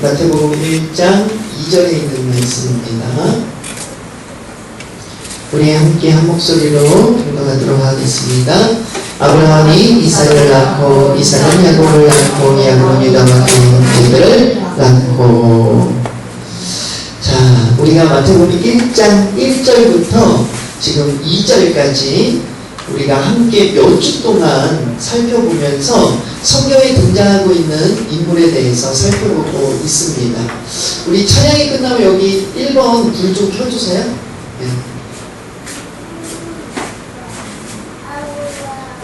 마태복음 1장 2절에 있는 말씀입니다. 우리 함께 한 목소리로 공동하도록 하겠습니다. 아브라함이 이삭을 낳고 이삭은 야곱을 낳고 야곱은 유다와 그들을 낳고. 자, 우리가 마태복음 1장 1절부터 지금 2절까지 우리가 함께 몇 주 동안 살펴보면서 성경에 등장하고 있는 인물에 대해서 살펴보고 있습니다. 우리 찬양이 끝나면 여기 1번 불 좀 켜주세요. 네.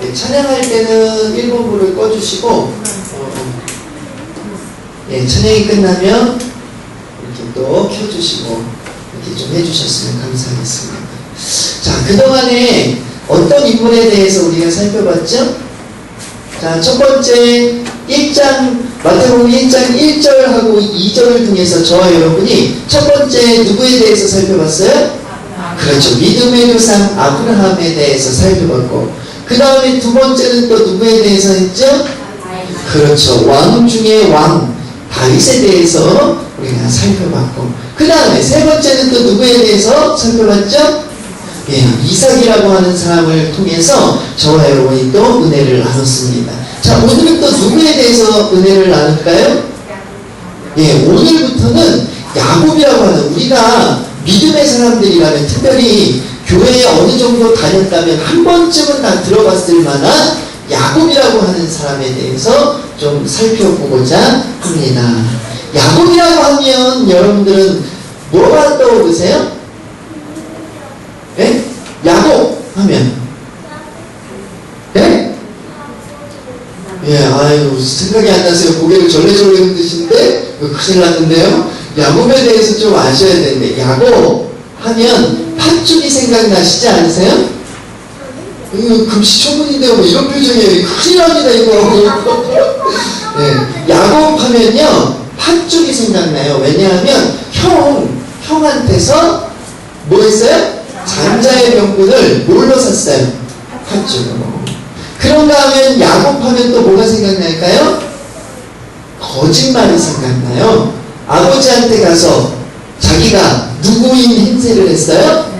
네, 찬양할 때는 1번 불을 꺼주시고 네, 찬양이 끝나면 이렇게 또 켜주시고 이렇게 좀 해주셨으면 감사하겠습니다. 자, 그동안에 어떤 인물에 대해서 우리가 살펴봤죠? 자, 첫 번째 마태복음 1장 1절하고 2절을 통해서 저와 여러분이 첫 번째 누구에 대해서 살펴봤어요? 그렇죠. 믿음의 조상 아브라함에 대해서 살펴봤고, 그 다음에 두 번째는 또 누구에 대해서 했죠? 그렇죠. 왕 중에 왕 다윗에 대해서 우리가 살펴봤고, 그 다음에 세 번째는 또 누구에 대해서 살펴봤죠? 예, 이삭이라고 하는 사람을 통해서 저와 여러분이 또 은혜를 나눴습니다. 자, 오늘은 또 누구에 대해서 은혜를 나눌까요? 예, 오늘부터는 야곱이라고 하는, 우리가 믿음의 사람들이라면, 특별히 교회에 어느 정도 다녔다면 한 번쯤은 다 들어봤을 만한 야곱이라고 하는 사람에 대해서 좀 살펴보고자 합니다. 야곱이라고 하면 여러분들은 뭐가 떠오르세요? 네? 야곱 하면 네? 예, 아유, 생각이 안 나세요. 고개를 절레절레 흔드시는데 큰일 났는데요. 야곱에 대해서 좀 아셔야 되는데, 야곱 하면 팥죽이 생각나시지 않으세요? 금시초문인데 뭐 이런 표정이에요. 큰일 납니다 이거. 네, 야곱 하면요 팥죽이 생각나요. 왜냐하면 형한테서 뭐 했어요? 잔자의 명분을 뭘로 샀어요? 팥죽으로. 그런가 하면 야곱 하면 또 뭐가 생각날까요? 거짓말이 생각나요. 아버지한테 가서 자기가 누구인 행세를 했어요?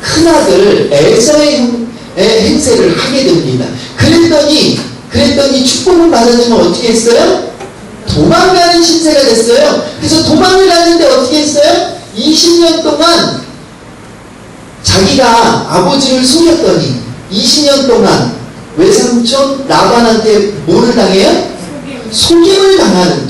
큰아들 에서의 행세를 하게 됩니다. 그랬더니 축복을 받았지만 어떻게 했어요? 도망가는 신세가 됐어요. 그래서 도망을 갔는데 어떻게 했어요? 20년 동안 자기가 아버지를 속였더니 20년 동안 외삼촌 라반한테 뭐를 당해요? 속임을 당하는,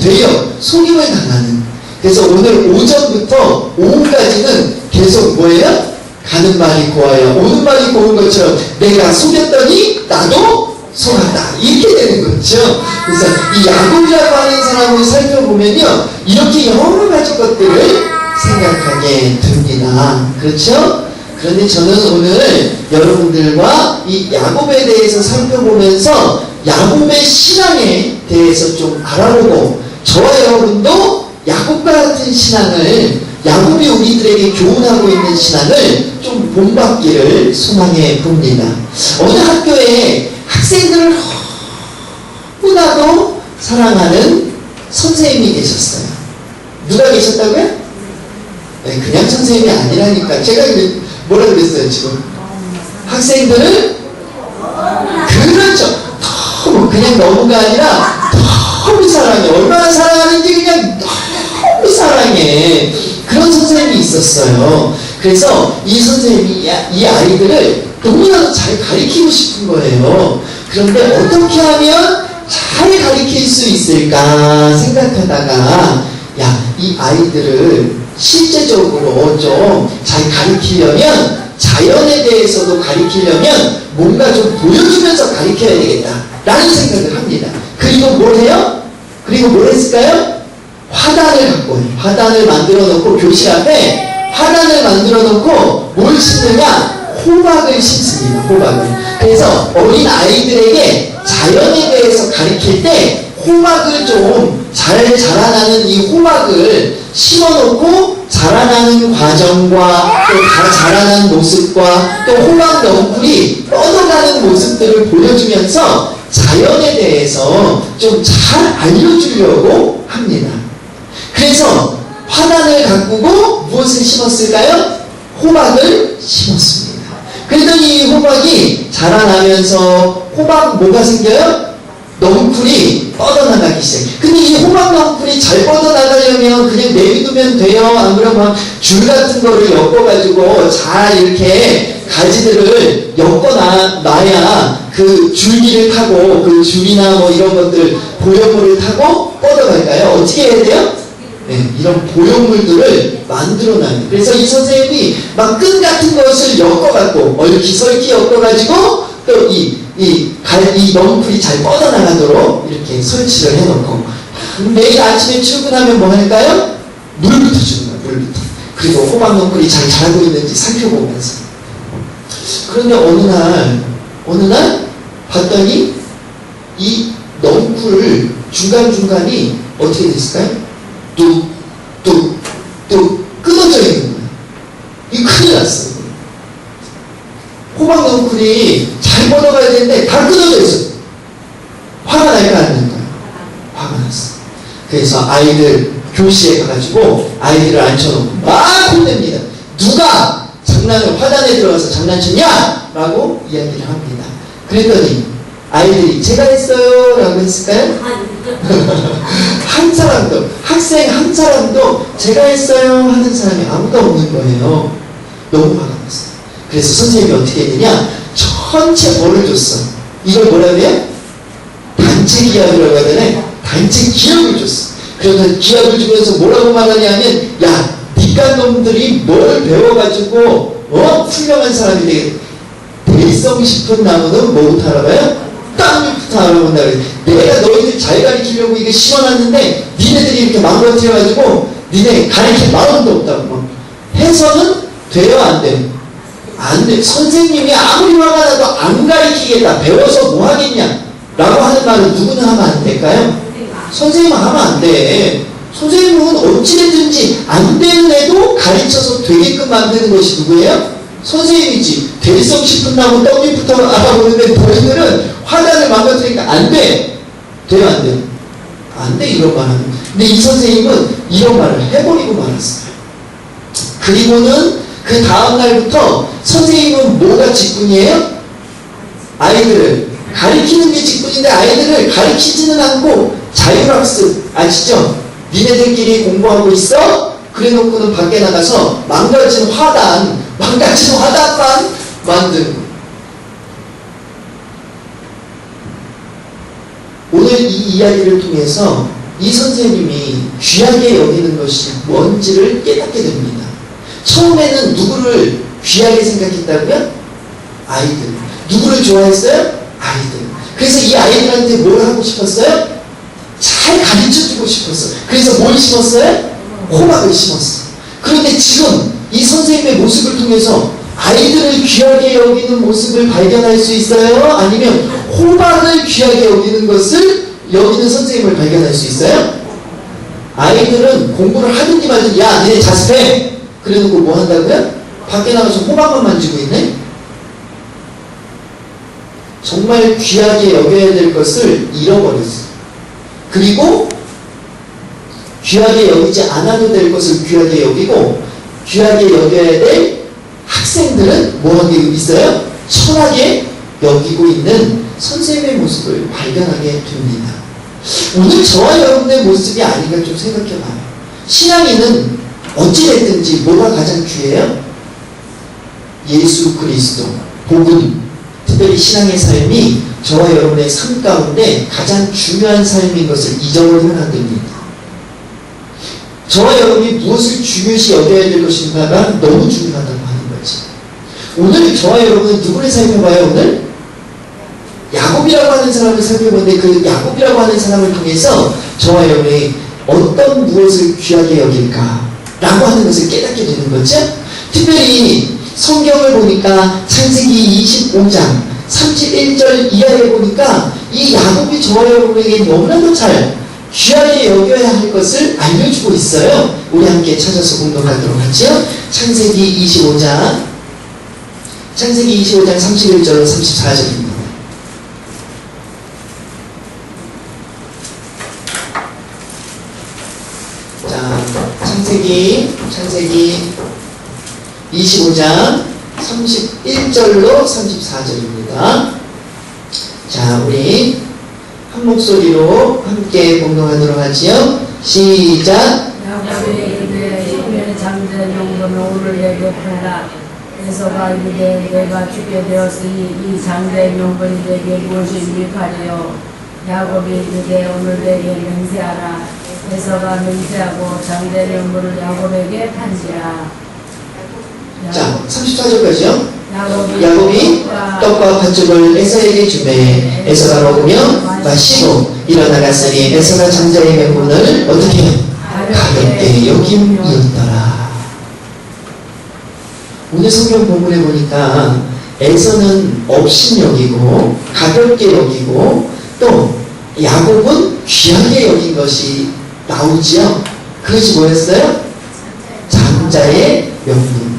속임을 당하는. 그래서 오늘 오전부터 오후까지는 계속 뭐예요? 가는 말이 고와요. 오는 말이 고운 것처럼 내가 속였더니 나도 속았다. 이렇게 되는 거죠. 그래서 이 야곱이라고 하는 사람을 살펴보면요, 이렇게 여러 가지 것들을 생각하게 됩니다. 그렇죠? 그런데 저는 오늘 여러분들과 이 야곱에 대해서 살펴보면서 야곱의 신앙에 대해서 좀 알아보고, 저와 여러분도 야곱과 같은 신앙을, 야곱이 우리들에게 교훈하고 있는 신앙을 좀 본받기를 소망해 봅니다. 어느 학교에 학생들을 너무나도 사랑하는 선생님이 계셨어요. 누가 계셨다고요? 네, 그냥 선생님이 아니라니까. 제가 뭐라 그랬어요 지금? 학생들을 그렇죠. 너무, 그냥 너무가 아니라 너무 사랑해. 얼마나 사랑하는지 그냥 너무 사랑해. 그런 선생님이 있었어요. 그래서 이 선생님이 이 아이들을 너무나도 잘 가르치고 싶은 거예요. 그런데 어떻게 하면 잘 가르칠 수 있을까 생각하다가, 이 아이들을 실제적으로 좀 잘 가르치려면, 자연에 대해서도 가르치려면 뭔가 좀 보여주면서 가르쳐야 되겠다 라는 생각을 합니다. 그리고 뭘 해요? 그리고 뭘 했을까요? 화단을 갖고, 화단을 만들어 놓고, 교실 앞에 화단을 만들어 놓고 뭘 심느냐? 호박을 심습니다. 호박을. 그래서 어린 아이들에게 자연에 대해서 가르칠 때 호박을 좀 잘 자라나는 이 호박을 심어놓고 자라나는 과정과 또 자라나는 모습과 또 호박 넝쿨이 뻗어가는 모습들을 보여주면서 자연에 대해서 좀 잘 알려주려고 합니다. 그래서 화단을 가꾸고 무엇을 심었을까요? 호박을 심었습니다. 그랬더니 이 호박이 자라나면서 호박 뭐가 생겨요? 넝쿨이 뻗어나가기 시작해요. 근데 이 호박 넝쿨이 잘 뻗어나가려면 그냥 내비두면 돼요? 안 그러면 줄 같은 거를 엮어가지고 잘 이렇게 가지들을 엮어놔야 그 줄기를 타고 그 줄이나 뭐 이런 것들 보형물을 타고 뻗어갈까요? 어떻게 해야 돼요? 네, 이런 보형물들을 만들어놔요. 그래서 이 선생님이 막 끈 같은 것을 엮어갖고 얽히설키 엮어가지고 또 이 넝쿨이 잘 뻗어나가도록 이렇게 설치를 해놓고 매일 아침에 출근하면 뭐 할까요? 물부터 주는 거예요. 물부터. 그리고 호박 넝쿨이 잘 자라고 있는지 살펴보면서. 그런데 어느 날 봤더니 이 넝쿨 중간중간이 어떻게 됐을까요? 뚝 끊어져 있는 거예요. 이 큰일 났어요. 호박 넝쿨이 잘 뻗어가야 되는데 다 끊어져 있어요. 화가 날까 안 날까요? 화가 났어. 그래서 아이들 교실에 가가지고 아이들을 앉혀놓고 막 혼냅니다. 누가 장난을 화단에 들어가서 장난쳤냐? 라고 이야기를 합니다. 그랬더니 아이들이 제가 했어요 라고 했을까요? 한 사람도, 학생 한 사람도 제가 했어요 하는 사람이 아무도 없는 거예요. 너무 화가 났어요. 그래서 선생님이 어떻게 했느냐? 전체 벌을 줬어. 이걸 뭐라고 해요? 단체 기합이라고 해야 되네. 단체 기합을 줬어. 그래서 기합을 주면서 뭐라고 말하냐면 야, 니까 놈들이 뭘 배워가지고 훌륭한 사람이 되게 대성 싶은 나무는 뭐부터 알아봐요? 땅부터 알아본다 그래. 내가 너희들 잘 가르치려고 이거 심어놨는데 니네들이 이렇게 망가뜨려가지고 니네 가르칠 마음도 없다고. 해서는 돼요 안 돼요? 안 돼. 선생님이 아무리 화가 나도 안 가르치겠다. 배워서 뭐 하겠냐 라고 하는 말은 누구나 하면 안 될까요? 선생님은 하면 안 돼. 선생님은 어찌됐든지 안 되는 애도 가르쳐서 되게끔 만드는 것이 누구예요? 선생님이지. 대성 싶은 나무 떡잎부터 알아보는데 너희들은 화단을 망가뜨리니까 안 돼. 돼요 안 돼요? 안 돼 이런 말 하는. 근데 이 선생님은 이런 말을 해버리고 말았어요. 그리고는 그 다음 날부터 선생님은 뭐가 직분이에요? 아이들을 가르치는 게 직분인데 아이들을 가르치지는 않고 자율학습 아시죠? 니네들끼리 공부하고 있어? 그래놓고는 밖에 나가서 망가진 화단만 만드는 거예요. 오늘 이 이야기를 통해서 이 선생님이 귀하게 여기는 것이 뭔지를 깨닫게 됩니다. 처음에는 누구를 귀하게 생각했다고요? 아이들. 누구를 좋아했어요? 아이들. 그래서 이 아이들한테 뭘 하고 싶었어요? 잘 가르쳐주고 싶었어요. 그래서 뭘 심었어요? 호박을 심었어요. 그런데 지금 이 선생님의 모습을 통해서 아이들을 귀하게 여기는 모습을 발견할 수 있어요? 아니면 호박을 귀하게 여기는 것을 여기는 선생님을 발견할 수 있어요? 아이들은 공부를 하든지 말든지 야 니네 자습해! 그래놓고 뭐 한다고요? 밖에 나가서 호박만 만지고 있네? 정말 귀하게 여겨야 될 것을 잃어버렸어요. 그리고 귀하게 여기지 않아도 될 것을 귀하게 여기고 귀하게 여겨야 될 학생들은 뭐하게 있어요? 천하게 여기고 있는 선생님의 모습을 발견하게 됩니다. 오늘 저와 여러분의 모습이 아닌가 좀 생각해봐요. 신앙인은 어찌됐든지 뭐가 가장 귀해요? 예수 그리스도, 복음, 특별히 신앙의 삶이 저와 여러분의 삶 가운데 가장 중요한 삶인 것을 잊어버리면 안 됩니다. 저와 여러분이 무엇을 중요시 여겨야 될 것인가가 너무 중요하다고 하는 거지. 오늘 저와 여러분은 누구를 살펴봐요? 오늘? 야곱이라고 하는 사람을 살펴보는데 그 야곱이라고 하는 사람을 통해서 저와 여러분이 어떤 무엇을 귀하게 여길까 라고 하는 것을 깨닫게 되는 거죠. 특별히 성경을 보니까 창세기 25장 31절 이하에 보니까 이 야곱이 저와 여러분에게 너무나도 잘 귀하게 여겨야 할 것을 알려주고 있어요. 우리 함께 찾아서 공동하도록 하죠. 창세기 25장 31절 34절입니다. 자, 창세기 25장 31절로 34절입니다. 자, 우리 한 목소리로 함께 공동하도록 하지요. 시작. 야곱이 그의 힘에 잠든 용도는 오늘 내게 팔라. 에서가 이르되 내가 죽게 되었으니 이 장대의 명분이 내게 무엇이 유익하리요. 야곱이 이르되 오늘 내게 맹세하라. 에서가 맹세하고 장대의 명분을 야곱에게 판지라. 자, 34절까지요. 야곱이 떡과 팥죽을 에서에게 주매 에서가 먹으며 마시고 일어나갔으니 에서가 장자의 명분을 어떻게 가볍게 여김이었더라. 오늘 성경 본문에 보니까 에서는 업신여기고 가볍게 여기고 또 야곱은 귀하게 여긴 것이 나오지요. 그것이 뭐였어요? 장자의 명분.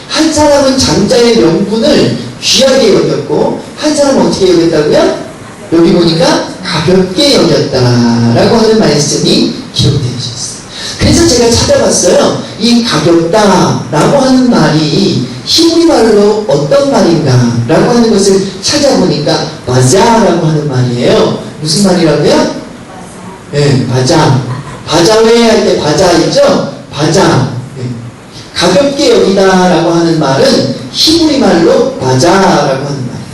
한 사람은 장자의 명분을 귀하게 여겼고 한 사람은 어떻게 여겼다고요? 여기 보니까 가볍게 여겼다라고 하는 말씀이 기록되어 있었어요. 그래서 제가 찾아봤어요. 이 가볍다라고 하는 말이 히브리 말로 어떤 말인가 라고 하는 것을 찾아보니까 바자라고 하는 말이에요. 무슨 말이라고요? 네, 바자. 바자회 할 때 바자 있죠? 바자. 네. 가볍게 여기다라고 하는 말은 히브리 말로 바자라고 하는 말이에요.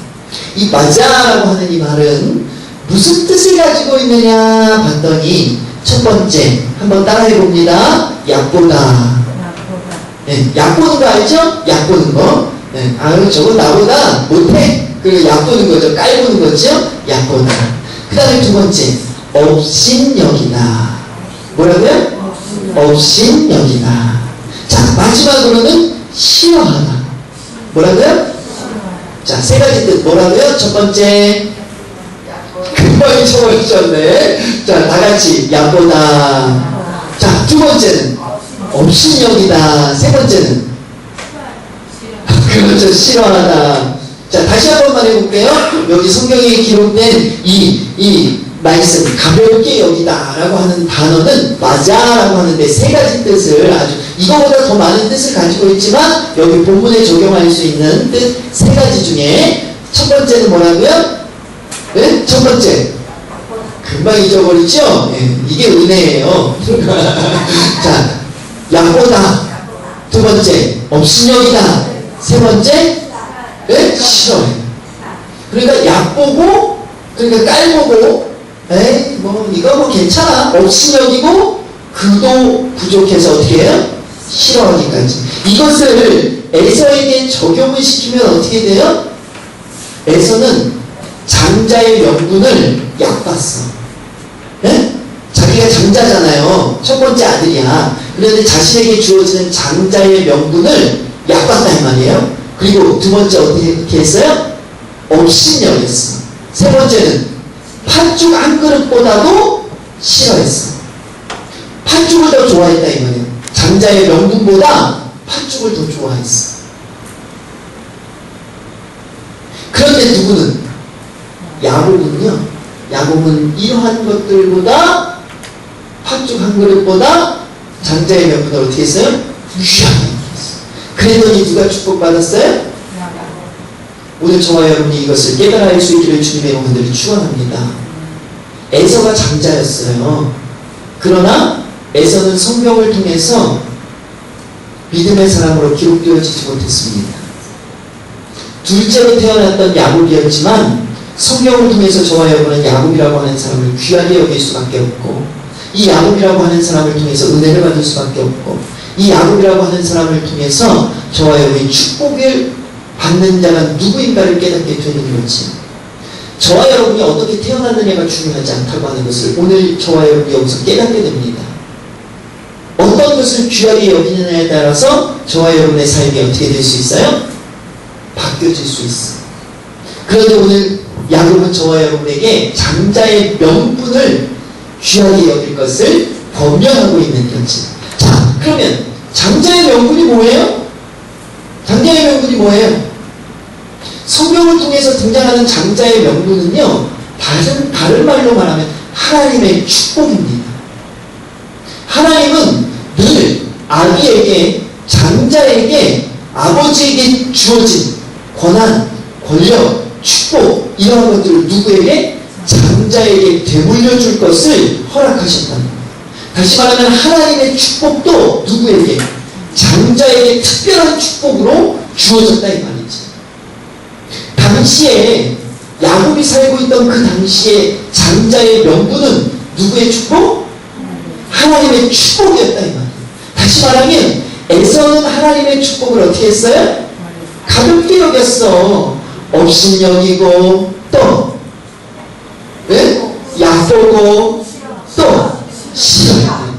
이 바자라고 하는 이 말은 무슨 뜻을 가지고 있느냐 봤더니 첫 번째 한번 따라해 봅니다. 약보다. 네, 약보는 거 알죠? 약보는 거. 네, 아유 저거 나보다 못해. 그리고 약보는 거죠. 깔보는 거죠. 약보다. 그 다음에 두 번째 업신여기다. 뭐라고요? 업신여기다. 자, 마지막으로는 싫어하다. 뭐라고요? 자, 세 가지 뜻. 뭐라고요? 첫 번째 금방 잊어버리셨네. 자, 다 같이 약보다. 자, 두 번째는 업신여기다. 세 번째는 그렇죠. 싫어하다. 자, 다시 한 번만 해볼게요. 여기 성경에 기록된 이 말씀 가볍게 여기다 라고 하는 단어는 맞아라고 하는데 세 가지 뜻을 아주 이거보다 더 많은 뜻을 가지고 있지만 여기 본문에 적용할 수 있는 뜻 세 가지 중에 첫 번째는 뭐라고요? 네? 첫 번째 금방 잊어버리죠? 네, 이게 은혜예요. 자, 약보다. 두 번째 업신여기다. 세 번째 네? 싫어해. 그러니까 약보고 그러니까 깔보고 에이 이거 뭐 괜찮아. 업신여기고 그도 부족해서 어떻게 해요? 싫어하기까지. 이것을 에서에게 적용을 시키면 어떻게 돼요? 에서는 장자의 명분을 약봤어. 네? 자기가 장자잖아요. 첫 번째 아들이야. 그런데 자신에게 주어지는 장자의 명분을 약봤다 이 말이에요. 그리고 두 번째 어떻게 했어요? 업신여겼어. 세 번째는 팥죽 한 그릇보다도 싫어했어. 팥죽을 더 좋아했다 이 말이에요. 장자의 명분보다 팥죽을 더 좋아했어. 그런데 누구는? 야곱은요. 야곱은 이러한 것들보다 팥죽 한 그릇보다 장자의 명분을 어떻게 했어요? 귀하게 했어요. 그랬더니 누가 축복받았어요? 오늘 저와 여러분이 이것을 깨달아 알 수 있기를 주님의 영혼들을 축원합니다. 에서가 장자였어요. 그러나 에서는 성경을 통해서 믿음의 사람으로 기록되어지지 못했습니다. 둘째로 태어났던 야곱이었지만 성경을 통해서 저와 여러분은 야곱이라고 하는 사람을 귀하게 여길 수밖에 없고 이 야곱이라고 하는 사람을 통해서 은혜를 받을 수밖에 없고 이 야곱이라고 하는 사람을 통해서 저와 여러분이 축복을 받는 자가 누구인가를 깨닫게 되는 거지. 저와 여러분이 어떻게 태어났느냐가 중요하지 않다고 하는 것을 오늘 저와 여러분이 여기서 깨닫게 됩니다. 어떤 것을 귀하게 여기느냐에 따라서 저와 여러분의 삶이 어떻게 될 수 있어요? 바뀌어질 수 있어요. 그런데 오늘 야곱은 저와 여러분에게 장자의 명분을 귀하게 여길 것을 권면하고 있는 거지. 자, 그러면 장자의 명분이 뭐예요? 장자의 명분이 뭐예요? 성경을 통해서 등장하는 장자의 명분은요, 다른 말로 말하면 하나님의 축복입니다. 하나님은 늘 아비에게, 장자에게, 아버지에게 주어진 권한, 권력, 축복 이러한 것들을 누구에게? 장자에게 되물려 줄 것을 허락하셨다는 거예요. 다시 말하면 하나님의 축복도 누구에게? 장자에게 특별한 축복으로 주어졌다 이 말이지. 당시에 야곱이 살고 있던 그 당시에 장자의 명분은 누구의 축복? 하나님의 축복이었다 이 말이에요. 다시 말하면 에서는 하나님의 축복을 어떻게 했어요? 가볍게 여겼어. 업신여기고 또 네? 약보고 또 싫어했다.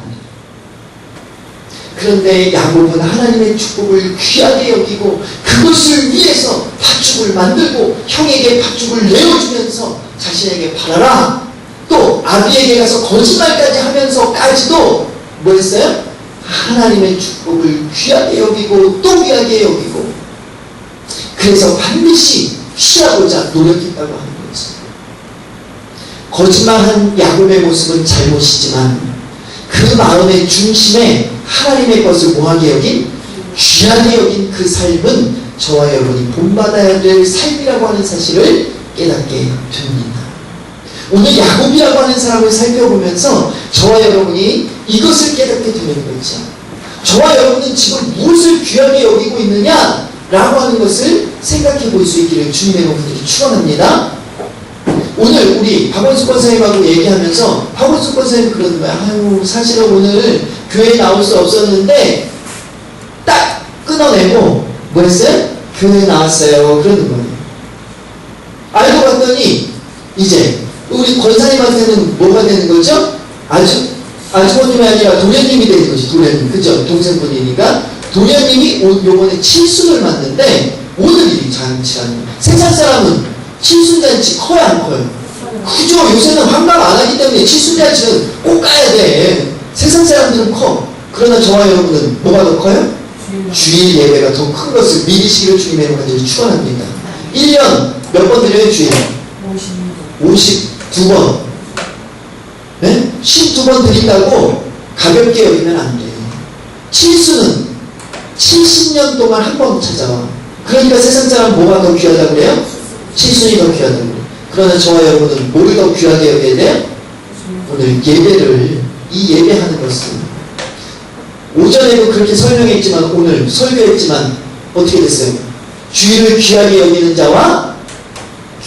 그런데 야곱은 하나님의 축복을 귀하게 여기고 그것을 위해서 팥죽을 만들고 형에게 팥죽을 내어주면서 자신에게 팔아라. 또 아비에게 가서 거짓말까지 하면서까지도 뭐 했어요? 하나님의 축복을 귀하게 여기고 또 귀하게 여기고 그래서 반드시 취하고자 노력했다고 하는 거죠. 거짓말한 야곱의 모습은 잘못이지만 그 마음의 중심에 하나님의 것을 뭐하게 여긴? 귀하게 여긴 그 삶은 저와 여러분이 본받아야 될 삶이라고 하는 사실을 깨닫게 됩니다. 오늘 야곱이라고 하는 사람을 살펴보면서 저와 여러분이 이것을 깨닫게 되는 거죠. 저와 여러분은 지금 무엇을 귀하게 여기고 있느냐 라고 하는 것을 생각해 볼 수 있기를 주님의 이름으로 축원합니다. 오늘 우리 박원숙 권사님하고 얘기하면서 박원숙 권사님 그러는 거야. 아유 사실은 오늘 교회에 나올 수 없었는데 딱 끊어내고 뭐 했어요? 교회에 나왔어요. 그러는 거예요. 알고 봤더니 이제 우리 권사님한테는 뭐가 되는 거죠? 아주버님이 아니라 도련님이 되는 거지. 도련님. 그죠? 동생분이니까 도련님이 요번에 칠순을 맞는데 오늘이 잔치라는 거예요. 세상 사람은 칠순잔치 커요 안 커요? 그죠? 요새는 환갑 안 하기 때문에 칠순잔치는 꼭 가야 돼. 세상 사람들은 커. 그러나 저와 여러분은 뭐가 더 커요? 주일 예배가 더 큰 것을 믿으시기를 주님의 이름으로 축원합니다. 1년 몇 번 드려요 주일? 52번. 네? 52번 드린다고 가볍게 여기면 안 돼요. 칠수는 70년 동안 한 번 찾아와. 그러니까 세상 사람 뭐가 더 귀하다고 그래요? 칠순이 더 귀하다고 그래요. 그러나 저와 여러분은 뭐를 더 귀하게 여겨야 돼요? 오늘 예배를, 이 예배하는 것을 오전에도 그렇게 설명했지만 오늘 설교했지만 어떻게 됐어요? 주일을 귀하게 여기는 자와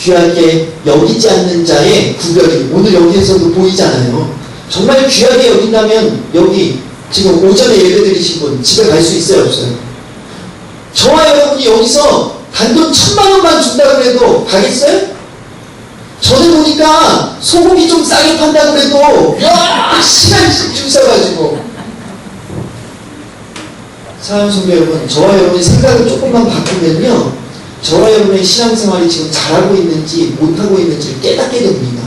귀하게 여기지 않는 자의 구별이 오늘 여기에서도 보이잖아요. 정말 귀하게 여긴다면 여기 지금 오전에 예배드리신 분 집에 갈 수 있어요 없어요? 저와 여러분이 여기서 단돈 1000만원만 준다고 해도 가겠어요? 전에 보니까 소고기 좀 싸게 판다고 해도 시간씩 줄 서가지고 사랑하는 성도 여러분, 저와 여러분의 생각을 조금만 바꾸면요 저와 여러분의 신앙생활이 지금 잘하고 있는지 못하고 있는지를 깨닫게 됩니다.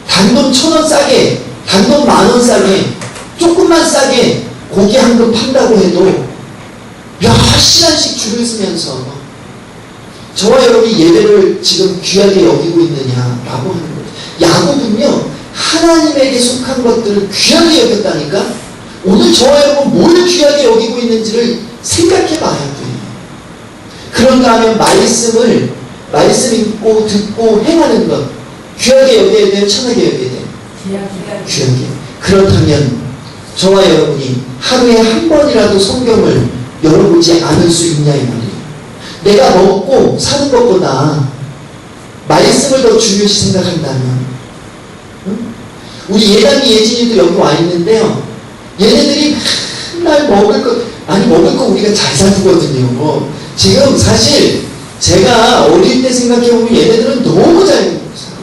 단돈 1000원 싸게, 단돈 10,000원 싸게, 조금만 싸게 고기 한 근 판다고 해도 몇 시간씩 줄을 서면서 저와 여러분이 예배를 지금 귀하게 여기고 있느냐라고 하는 거예요. 야곱은요 하나님에게 속한 것들을 귀하게 여겼다니까. 오늘 저와 여러분 뭘 귀하게 여기고 있는지를 생각해 봐야 돼요. 그런가 하면 말씀 읽고 듣고 행하는 것 귀하게 여겨야 돼요? 천하게 여겨야 돼요? 귀하게. 그렇다면 저와 여러분이 하루에 한 번이라도 성경을 열어보지 않을 수 있냐 이 말이에요. 내가 먹고 사는 것보다 말씀을 더 중요시 생각한다면 응? 우리 예담이 예진이도 여기 와 있는데요. 얘네들이 맨날 먹을 거 우리가 잘 사주거든요. 지금 사실 제가 어릴 때 생각해보면 얘네들은 너무 잘 먹었어요.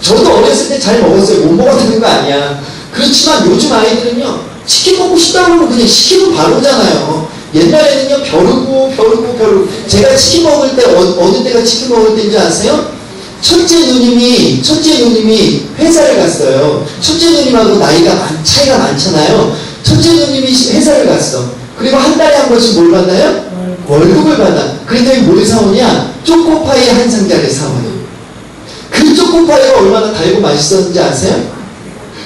저도 어렸을 때 잘 먹었어요. 못 먹었다는 거 아니야. 그렇지만 요즘 아이들은요 치킨 먹고 싶다고 하면 그냥 시키면 바로 오잖아요. 옛날에는요 벼르고 제가 치킨 먹을 때 어느 때가 치킨 먹을 때인지 아세요? 첫째 누님이 회사를 갔어요. 첫째 누님하고 나이가 차이가 많잖아요. 첫째 누님이 회사를 갔어. 그리고 한 달에 한 번씩 뭘 받나요? 월급을 받아. 그랬더니 뭘 사오냐? 초코파이 한 상자를 사와요. 그 초코파이가 얼마나 달고 맛있었는지 아세요?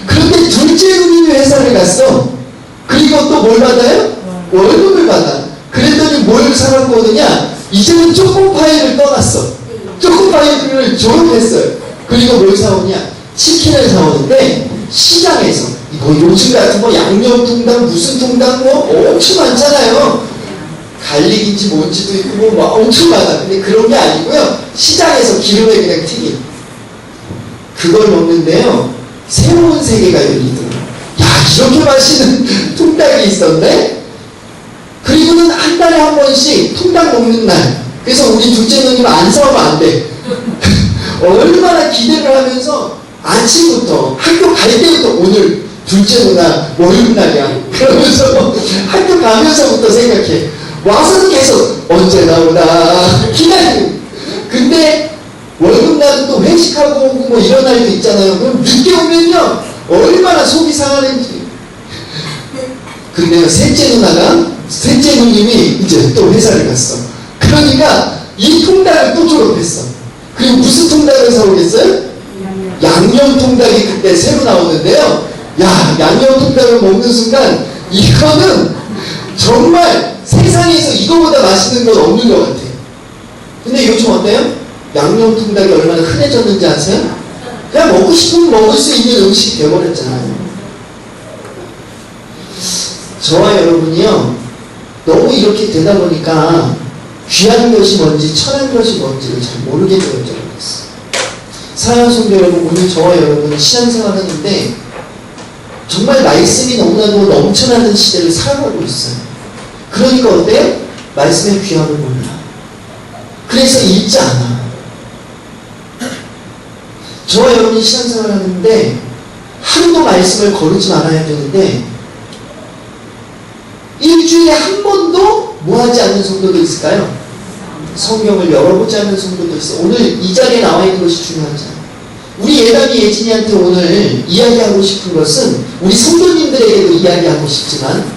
그런데 둘째 누님이 회사를 갔어. 그리고 또 뭘 받아요? 월급을 받아. 그랬더니 뭘 사갖고 오느냐? 이제는 초코파이를 떠났어. 초코파이를 졸업했어요. 그리고 뭘 사오냐? 치킨을 사오는데 시장에서 뭐 요즘 같은 뭐 양념 통닭 무슨 통닭 뭐 엄청 많잖아요. 갈릭인지 뭔지도 있고 뭐 엄청 많아. 근데 그런 게 아니고요. 시장에서 기름에 그냥 튀긴 그걸 먹는데요. 새로운 세계가 열리더라고요. 야, 이렇게 맛있는 통닭이 있었네? 그리고는 한 달에 한 번씩 통닭 먹는 날. 그래서 우리 둘째 누님 안 사오면 안 돼. 얼마나 기대를 하면서 아침부터 학교 갈 때부터 오늘 둘째 누나 월급날이야. 그러면서 학교 가면서부터 생각해. 와서는 계속 언제 나오나 기다리고. 근데 월급날은 또 회식하고 오고 뭐 이런 날도 있잖아요. 그럼 늦게 오면요 얼마나 속이 상하는지. 근데 셋째 누님이 이제 또 회사를 갔어. 그러니까 이 통닭을 또 졸업했어. 그리고 무슨 통닭을 사오겠어요? 양념 통닭이 그때 새로 나오는데요. 야, 양념 통닭을 먹는 순간 이거는 정말 세상에서 이거보다 맛있는 건 없는 것 같아. 근데 요즘 어때요? 양념 통닭이 얼마나 흔해졌는지 아세요? 그냥 먹고 싶으면 먹을 수 있는 음식이 되어버렸잖아요. 저와 여러분이요 너무 이렇게 되다 보니까 귀한 것이 뭔지 천한 것이 뭔지를 잘 모르게 되어버렸어요. 사랑하는 성도 여러분, 오늘 저와 여러분 신앙생활 하는데 정말 말씀이 너무나도 넘쳐나는 시대를 살아가고 있어요. 그러니까 어때요? 말씀의 귀함을 몰라. 그래서 읽지 않아. 저와 여러분이 신앙생활 하는데 하루도 말씀을 거르지 말아야 되는데 일주일에 한 번도 뭐 하지 않는 성도도 있을까요? 성경을 열어보지 않는 성도도 있어요. 오늘 이 자리에 나와 있는 것이 중요하잖아요. 우리 예담이 예진이한테 오늘 이야기하고 싶은 것은 우리 성도님들에게도 이야기하고 싶지만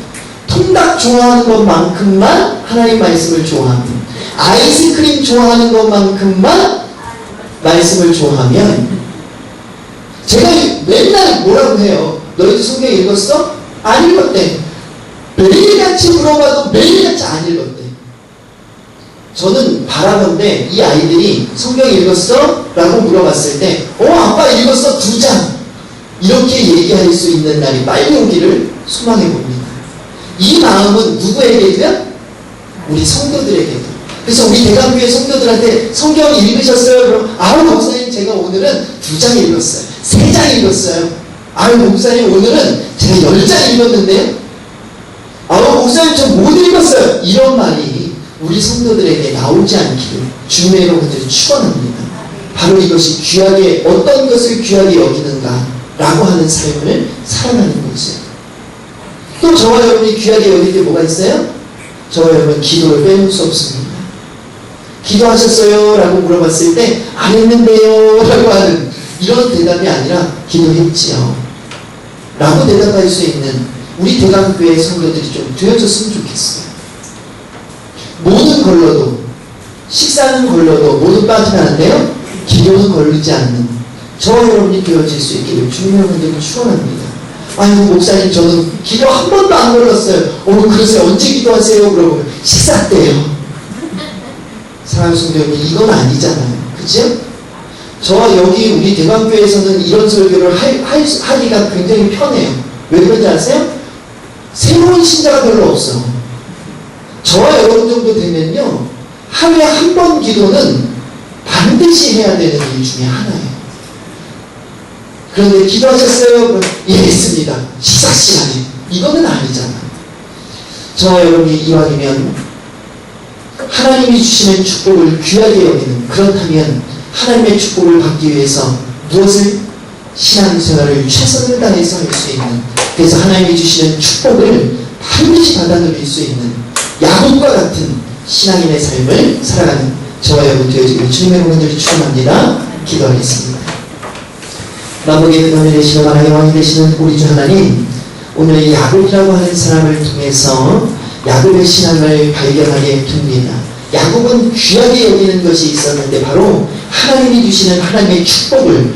통닭 좋아하는 것만큼만 하나님 말씀을 좋아하면, 아이스크림 좋아하는 것만큼만 말씀을 좋아하면, 제가 맨날 뭐라고 해요? 너희도 성경 읽었어? 안 읽었대. 매일같이 물어봐도 매일같이 안 읽었대. 저는 바라건대 이 아이들이 성경 읽었어? 라고 물어봤을 때 아빠 읽었어 2장 이렇게 얘기할 수 있는 날이 빨리 오기를 소망해 봅니다. 이 마음은 누구에게도요? 우리 성도들에게도. 그래서 우리 대강교회 성도들한테 성경 읽으셨어요? 그럼 목사님 제가 오늘은 2장 읽었어요. 3장 읽었어요. 목사님 오늘은 제가 10장 읽었는데요. 목사님 저 못 읽었어요. 이런 말이 우리 성도들에게 나오지 않기를 주님의 이름으로 축원합니다. 바로 이것이 귀하게, 어떤 것을 귀하게 여기는가 라고 하는 삶을 살아가는 거죠. 또 저와 여러분이 귀하게 여길 때 뭐가 있어요? 저와 여러분 기도를 빼놓을 수 없습니다. 기도하셨어요? 라고 물어봤을 때 안 했는데요? 라고 하는 이런 대답이 아니라 기도했지요 라고 대답할 수 있는 우리 대강교회 성도들이 좀 되어졌으면 좋겠어요. 모든 걸로도, 식사는 걸로도 모두 빠지면 안 돼요? 기도는 걸리지 않는 저와 여러분이 되어질 수 있기를 주님의 여러분들을 축원합니다. 목사님 저는 기도 한 번도 안 걸렸어요. 그러세요? 언제 기도하세요? 그러고 식사 때요. 사랑하는 성도 여러분, 이건 아니잖아요. 그죠? 저와 여기 우리 대강교회에서는 이런 설교를 하기가 굉장히 편해요. 왜 그런지 아세요? 새로운 신자가 별로 없어. 저와 여러분 정도 되면요 하루에 한 번 기도는 반드시 해야 되는 일 중에 하나예요. 그런데 기도하셨어요? 그럼 예 했습니다. 식사 시간에. 이거는 아니잖아. 저와 여러분이 이왕이면 하나님이 주시는 축복을 귀하게 여기는, 그렇다면 하나님의 축복을 받기 위해서 무엇을? 신앙생활을 최선을 다해서 할 수 있는, 그래서 하나님이 주시는 축복을 반드시 받아 누릴 수 있는 야곱과 같은 신앙인의 삶을 살아가는 저와 여러분 되어지기를 주님의 이름으로 축원합니다. 기도하겠습니다. 만복의 그 하늘 되시는 하나님의 왕이 되시는 우리 주 하나님, 오늘 야곱이라고 하는 사람을 통해서 야곱의 신앙을 발견하게 됩니다. 야곱은 귀하게 여기는 것이 있었는데 바로 하나님이 주시는 하나님의 축복을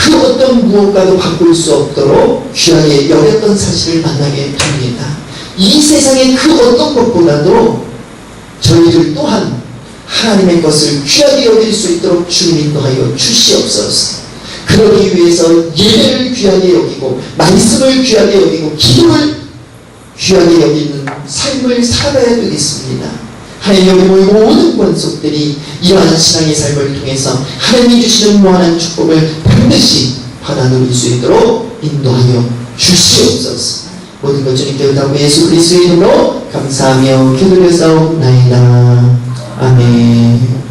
그 어떤 무엇과도 바꿀 수 없도록 귀하게 여겼던 사실을 만나게 됩니다. 이 세상의 그 어떤 것보다도 저희들 또한 하나님의 것을 귀하게 여길 수 있도록 주님 인도하여 주시옵소서. 그러기 위해서 예배를 귀하게 여기고 말씀을 귀하게 여기고 기도를 귀하게 여기는 삶을 살아가야 되겠습니다. 하나님 여기 모이고 모든 권속들이 이러한 신앙의 삶을 통해서 하나님이 주시는 무한한 축복을 반드시 받아 누릴 수 있도록 인도하여 주시옵소서. 모든 것 주님께 의하고 예수 그리스도의 이름으로 감사하며 기도를 싸움나이다. 아멘.